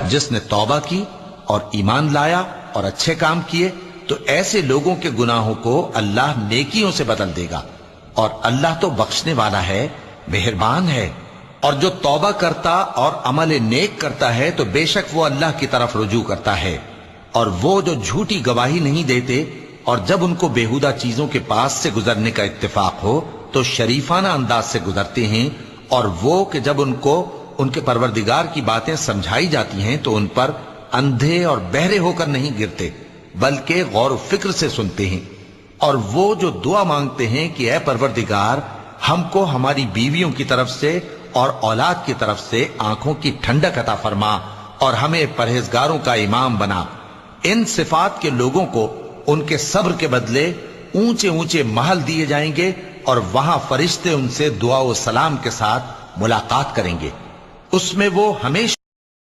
जिसने तौबा की और ईमान लाया और अच्छे काम किए तो ऐसे लोगों के गुनाहों को अल्लाह नेकियों से बदल देगा और अल्लाह तो बख्शने वाला है, मेहरबान है। और जो तौबा करता और अमल नेक करता है तो बेशक वो अल्लाह की तरफ रुजू करता है। और वो जो झूठी गवाही नहीं देते और जब उनको बेहुदा चीजों के पास से गुजरने का इत्तेफाक हो तो शरीफाना अंदाज से गुजरते हैं। और वो कि जब उनको उनके परवरदिगार की बातें समझाई जाती हैं तो उन पर अंधे और बहरे होकर नहीं गिरते बल्कि गौर फिक्र से सुनते हैं। और वो जो दुआ मांगते हैं कि ऐ परवरदिगार हमको हमारी बीवियों की तरफ से और औलाद की तरफ से आंखों की ठंडक अता फरमा और हमें परहेजगारों का इमाम बना। इन सिफात के लोगों को उनके सब्र के बदले ऊंचे ऊंचे महल दिए जाएंगे और वहां फरिश्ते उनसे दुआ व सलाम के साथ मुलाकात करेंगे। उसमें वो हमेशा